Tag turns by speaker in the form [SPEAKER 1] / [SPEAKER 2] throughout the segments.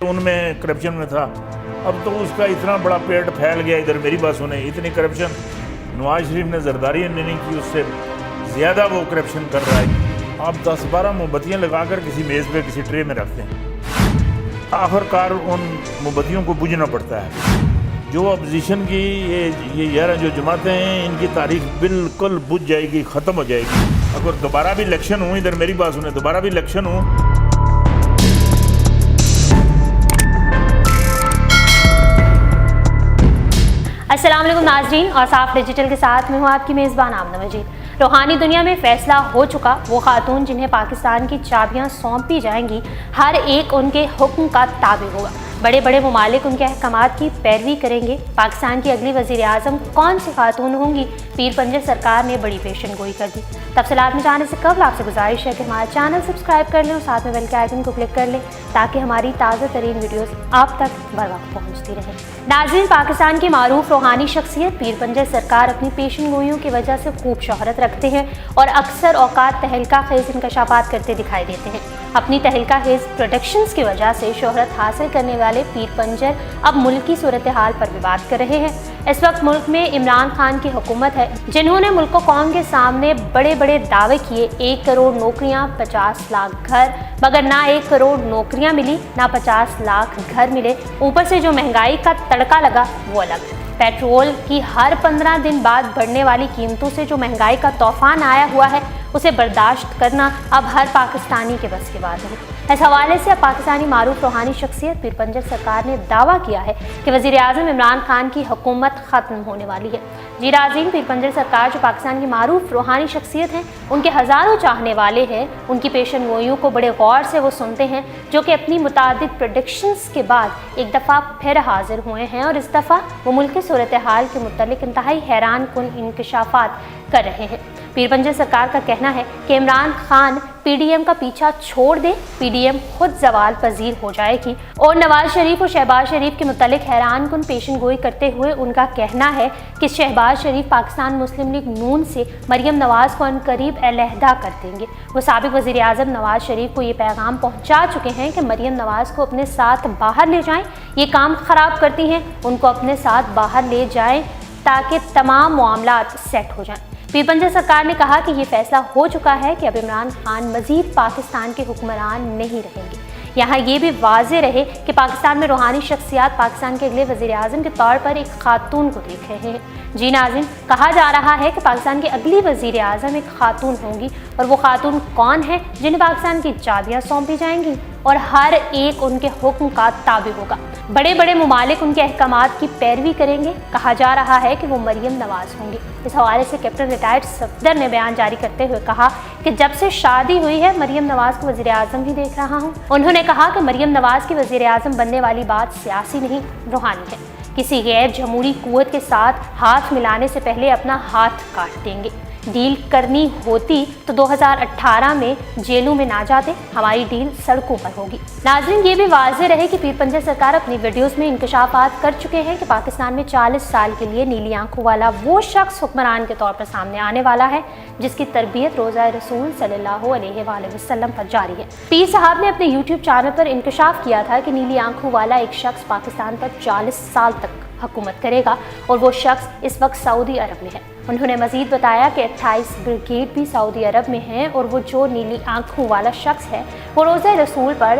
[SPEAKER 1] ان میں کرپشن میں تھا، اب تو اس کا اتنا بڑا پیٹ پھیل گیا ادھر میری بات سنیں، اتنی کرپشن نواز شریف نے زرداری نے نہیں کی، اس سے زیادہ وہ کرپشن کر رہا ہے۔ آپ 10-12 موم بتیاں لگا کر کسی میز پہ کسی ٹرے میں رکھتے ہیں، آخر کار ان موم بتیوں کو بجھنا پڑتا ہے۔ جو اپوزیشن کی یہ یار جو جماعتیں ہیں، ان کی تاریخ بالکل بجھ جائے گی، ختم ہو جائے گی۔ اگر دوبارہ بھی الیکشن ہوں، ادھر میری بات سنیں، دوبارہ بھی الیکشن ہوں،
[SPEAKER 2] السلام علیکم ناظرین، اور صاف ڈیجیٹل کے ساتھ میں ہوں آپ کی میزبان آمنہ مجید۔ روحانی دنیا میں فیصلہ ہو چکا، وہ خاتون جنہیں پاکستان کی چابیاں سونپی جائیں گی، ہر ایک ان کے حکم کا تابع ہوگا۔ بڑے بڑے ممالک ان کے احکامات کی پیروی کریں گے۔ پاکستان کی اگلی وزیر اعظم کون سی خاتون ہوں گی؟ پیر پنجر سرکار نے بڑی پیشن گوئی کر دی۔ تفصیلات میں جانے سے قبل آپ سے گزارش ہے کہ ہمارا چینل سبسکرائب کر لیں اور ساتھ میں بیل کے آئیکن کو کلک کر لیں تاکہ ہماری تازہ ترین ویڈیوز آپ تک بر وقت پہنچتی رہیں۔ ناظرین، پاکستان کی معروف روحانی شخصیت پیر پنجر سرکار اپنی پیشن گوئیوں کی وجہ سے خوب شہرت رکھتے ہیں اور اکثر اوقات تہلکہ خیز انکشافات کرتے دکھائی دیتے ہیں۔ اپنی تہلکہ خیز پروڈکشنز کی وجہ سے شہرت حاصل کرنے والے پیر پنجر اب ملکی صورتحال پر بھی بات کر رہے ہیں۔ اس وقت ملک میں عمران خان کی حکومت ہے، جنہوں نے ملک و قوم کے سامنے بڑے بڑے دعوے کیے، 1 کروڑ نوکریاں، 50 لاکھ گھر، مگر نہ 1 کروڑ نوکریاں ملی، نہ 50 لاکھ گھر ملے۔ اوپر سے جو مہنگائی کا تڑکا لگا وہ الگ۔ پیٹرول کی ہر 15 دن بعد بڑھنے والی قیمتوں سے جو مہنگائی کا طوفان آیا ہوا ہے، اسے برداشت کرنا اب ہر پاکستانی کے بس کی بات ہے۔ اس حوالے سے اب پاکستانی معروف روحانی شخصیت پیر پنجر سرکار نے دعویٰ کیا ہے کہ وزیر اعظم عمران خان کی حکومت ختم ہونے والی ہے۔ جی ناظرین، پیر پنجر سرکار جو پاکستان کی معروف روحانی شخصیت ہیں، ان کے ہزاروں چاہنے والے ہیں، ان کی پیشن گوئیوں کو بڑے غور سے وہ سنتے ہیں، جو کہ اپنی متعدد پریڈکشنز کے بعد ایک دفعہ پھر حاضر ہوئے ہیں اور اس دفعہ وہ ملک کی صورتحال کے متعلق انتہائی حیران کن انکشافات کر رہے ہیں۔ پیر پنجر سرکار کا کہنا ہے کہ Imran Khan P D M کا پیچھا چھوڑ دے، پی ڈی ایم خود زوال پذیر ہو جائے گی، اور نواز شریف اور شہباز شریف کے متعلق حیران کن پیشن گوئی کرتے ہوئے ان کا کہنا ہے کہ شہباز شریف پاکستان مسلم لیگ نون سے مریم نواز کو عنقریب علیحدہ کر دیں گے۔ وہ سابق وزیر اعظم نواز شریف کو یہ پیغام پہنچا چکے ہیں کہ مریم نواز کو اپنے ساتھ باہر لے جائیں، یہ کام خراب کرتی ہیں، ان کو اپنے ساتھ باہر لے جائیں تاکہ تمام معاملات سیٹ ہو جائیں۔ پیر پنجر سرکار نے کہا کہ یہ فیصلہ ہو چکا ہے کہ اب عمران خان مزید پاکستان کے حکمران نہیں رہیں گے۔ یہاں یہ بھی واضح رہے کہ پاکستان میں روحانی شخصیات پاکستان کے اگلے وزیر اعظم کے طور پر ایک خاتون کو دیکھ رہے ہیں۔ جی ناظرین، کہا جا رہا ہے کہ پاکستان کی اگلی وزیر اعظم ایک خاتون ہوں گی، اور وہ خاتون کون ہے؟ جنہیں پاکستان کی چابیاں سونپی جائیں گی اور ہر ایک ان کے حکم کا تابع ہوگا۔ بڑے بڑے ممالک ان کے احکامات کی پیروی کریں گے۔ کہا جا رہا ہے کہ وہ مریم نواز ہوں گی۔ اس حوالے سے کیپٹن ریٹائرڈ صفدر نے بیان جاری کرتے ہوئے کہا کہ جب سے شادی ہوئی ہے مریم نواز کو وزیر اعظم ہی دیکھ رہا ہوں۔ انہوں نے کہا کہ مریم نواز کی وزیر اعظم بننے والی بات سیاسی نہیں، روحانی ہے۔ کسی غیر جمہوری قوت کے ساتھ ہاتھ ملانے سے پہلے اپنا ہاتھ کاٹ دیں گے۔ ڈیل کرنی ہوتی تو 2018 میں جیلوں میں نہ جاتے، ہماری ڈیل سڑکوں پر ہوگی۔ ناظرین، یہ بھی واضح رہے کہ پیر پنجر سرکار اپنی ویڈیوز میں انکشافات کر چکے ہیں کہ پاکستان میں 40 سال کے لیے نیلی آنکھوں والا وہ شخص حکمران کے طور پر سامنے آنے والا ہے جس کی تربیت روزہ رسول صلی اللہ علیہ وآلہ وسلم پر جاری ہے۔ پیر صاحب نے اپنے یوٹیوب چینل پر انکشاف کیا تھا کہ نیلی آنکھوں والا ایک شخص پاکستان پر 40 سال تک حکومت کرے گا، اور وہ شخص اس وقت سعودی عرب میں ہے۔ انہوں نے مزید بتایا کہ 28 بریگیڈ بھی سعودی عرب میں ہیں، اور وہ جو نیلی آنکھوں والا شخص ہے وہ روزہ رسول پر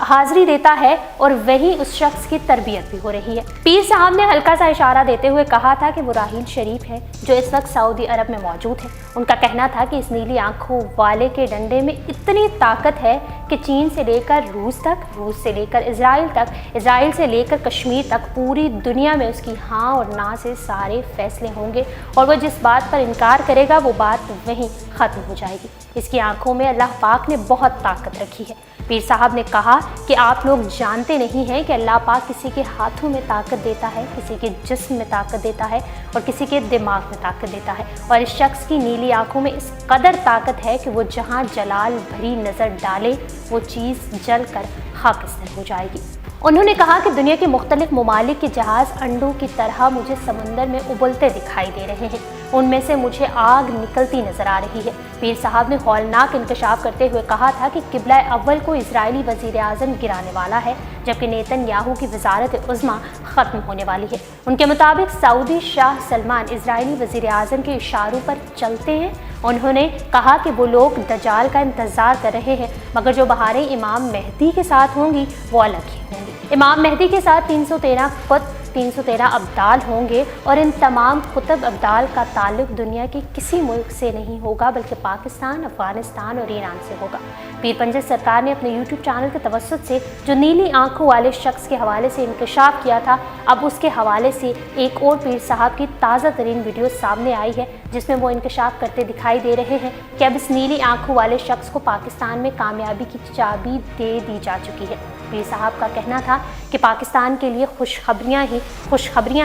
[SPEAKER 2] حاضری دیتا ہے، اور وہی اس شخص کی تربیت بھی ہو رہی ہے۔ پیر صاحب نے ہلکا سا اشارہ دیتے ہوئے کہا تھا کہ وہ راحیل شریف ہے جو اس وقت سعودی عرب میں موجود ہے۔ ان کا کہنا تھا کہ اس نیلی آنکھوں والے کے ڈنڈے میں اتنی طاقت ہے کہ چین سے لے کر روس تک، روس سے لے کر اسرائیل تک، اسرائیل سے لے کر کشمیر تک پوری دنیا میں اس کی ہاں اور نہ سے سارے فیصلے ہوں گے، اور وہ جس بات پر انکار کرے گا وہ بات وہیں ختم ہو جائے گی۔ اس کی آنکھوں میں اللہ پاک نے بہت طاقت رکھی ہے۔ پیر صاحب نے کہا کہ آپ لوگ جانتے نہیں ہیں کہ اللہ پاک کسی کے ہاتھوں میں طاقت دیتا ہے، کسی کے جسم میں طاقت دیتا ہے، اور کسی کے دماغ میں طاقت دیتا ہے، اور اس شخص کی نیلی آنکھوں میں اس قدر طاقت ہے کہ وہ جہاں جلال بھری نظر ڈالے وہ چیز جل کر خاکستر ہو جائے گی۔ انہوں نے کہا کہ دنیا کے مختلف ممالک کے جہاز انڈوں کی طرح مجھے سمندر میں ابلتے دکھائی دے رہے ہیں۔ ان میں سے مجھے آگ نکلتی نظر آ رہی ہے۔ پیر صاحب نے ہولناک انکشاف کرتے ہوئے کہا تھا کہ قبلہ اول کو اسرائیلی وزیر اعظم گرانے والا ہے، جبکہ نیتن یاہو کی وزارت عظمیٰ ختم ہونے والی ہے۔ ان کے مطابق سعودی شاہ سلمان اسرائیلی وزیر اعظم کے اشاروں پر چلتے ہیں۔ انہوں نے کہا کہ وہ لوگ دجال کا انتظار کر رہے ہیں، مگر جو بہاریں امام مہدی کے ساتھ ہوں گی وہ الگ ہی ہوں گی۔ امام مہدی کے ساتھ 313 قطب 313 ابدال ہوں گے، اور ان تمام قطب ابدال کا تعلق دنیا کے کسی ملک سے نہیں ہوگا بلکہ پاکستان، افغانستان اور ایران سے ہوگا۔ پیر پنجل سرکار نے اپنے یوٹیوب چینل کے توسط سے جو نیلی آنکھوں والے شخص کے حوالے سے انکشاف کیا تھا، اب اس کے حوالے سے ایک اور پیر صاحب کی تازہ ترین ویڈیو سامنے آئی ہے، جس میں وہ انکشاف کرتے دکھائی دے رہے ہیں کہ اب اس نیلی آنکھوں والے شخص کو پاکستان میں کامیابی کی چابی دے دی جا چکی ہے۔ پیر صاحب کا کہنا تھا کہ پاکستان کے لیے خوشخبریاں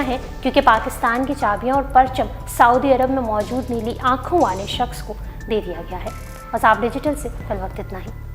[SPEAKER 2] ہیں، کیونکہ پاکستان کی چابیاں اور پرچم سعودی عرب میں موجود نیلی آنکھوں والے شخص کو دے دیا گیا ہے۔ وصاف ڈیجیٹل سے فی الوقت اتنا ہی۔